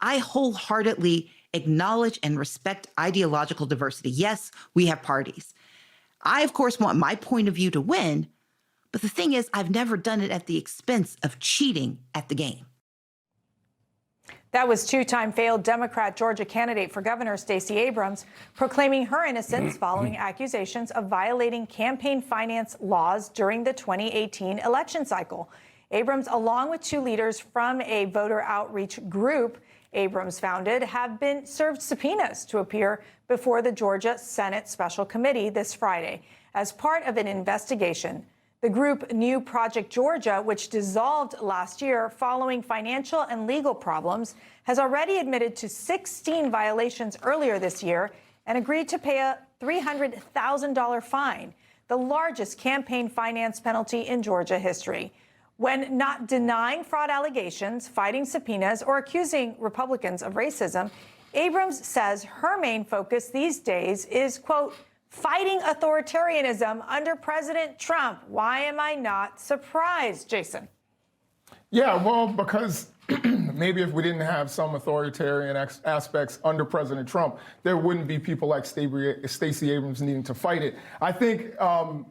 I wholeheartedly acknowledge and respect ideological diversity. Yes, we have parties. I, of course, want my point of view to win, but the thing is, I've never done it at the expense of cheating at the game. That was two-time failed Democrat Georgia candidate for governor Stacey Abrams proclaiming her innocence following accusations of violating campaign finance laws during the 2018 election cycle. Abrams, along with two leaders from a voter outreach group Abrams founded, have been served subpoenas to appear before the Georgia Senate Special Committee this Friday as part of an investigation. The group New Project Georgia, which dissolved last year following financial and legal problems, has already admitted to 16 violations earlier this year and agreed to pay a $300,000 fine, the largest campaign finance penalty in Georgia history. When not denying fraud allegations, fighting subpoenas, or accusing Republicans of racism, Abrams says her main focus these days is, quote, fighting authoritarianism under President Trump. Why am I not surprised, Jason? Yeah, well, because maybe if we didn't have some authoritarian aspects under President Trump, there wouldn't be people like Stacey Abrams needing to fight it. I think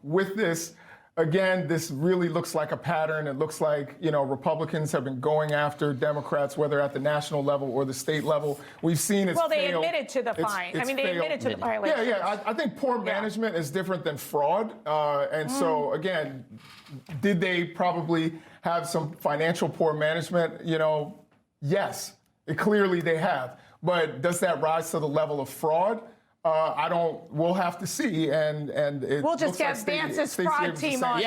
with this, again, this really looks like a pattern. It looks like, Republicans have been going after Democrats, whether at the national level or the state level. We've seen it's Well, they failed. admitted to the fine. They admitted to the violation. Yeah. I think poor management is different than fraud. So, again, did they probably have some financial poor management? Yes, clearly they have. But does that rise to the level of fraud? We'll have to see, and we'll just get Vance's fraud team on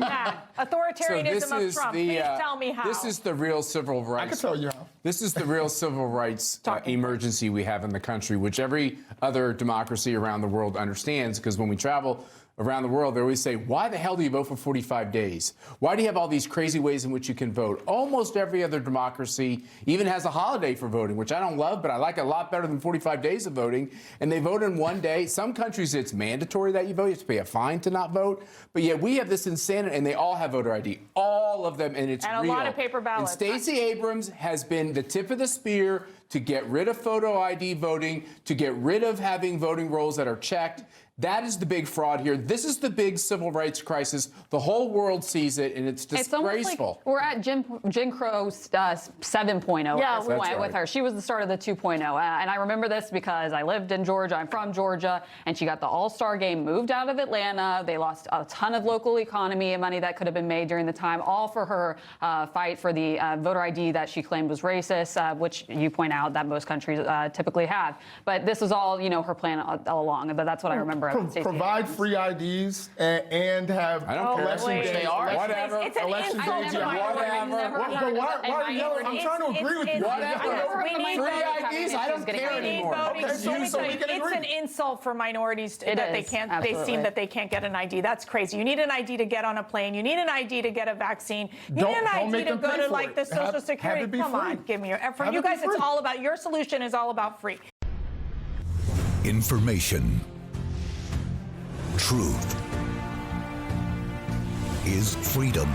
that. Authoritarianism of Trump. Please tell me how. This is the real civil rights. I can tell you how. This is the real civil rights emergency we have in the country, which every other democracy around the world understands, because when we travel around the world, they always say, why the hell do you vote for 45 days? Why do you have all these crazy ways in which you can vote? Almost every other democracy even has a holiday for voting, which I don't love, but I like a lot better than 45 days of voting. And they vote in one day. Some countries, it's mandatory that you vote. You have to pay a fine to not vote. But yet we have this insanity, and they all have voter ID, all of them, and it's real. And a lot of paper ballots. And Stacey Abrams has been the tip of the spear to get rid of photo ID voting, to get rid of having voting rolls that are checked. That is the big fraud here. This is the big civil rights crisis. The whole world sees it, and it's disgraceful. Like we're at Jim Crow 7.0 at this point with her. She was the start of the 2.0. And I remember this because I lived in Georgia. I'm from Georgia. And she got the All-Star game moved out of Atlanta. They lost a ton of local economy and money that could have been made during the time, all for her fight for the voter ID that she claimed was racist, which you point out that most countries typically have. But this was all, her plan all along. But that's what I remember. Provide free IDs and have election day. They are. Whatever. It's an election day. Whatever. Why are you yelling? I'm trying to agree with you. Whatever. Free IDs, I don't care anymore. It's an insult for minorities that they can't. They seem that they can't get an ID. That's crazy. You need an ID to get on a plane. You need an ID to get a vaccine. You need an ID to go to like the Social Security. Come on, give me your. For you guys, it's all about your solution. Is all about free information. Truth is freedom.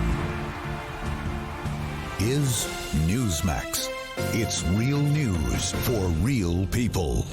Is Newsmax. It's real news for real people.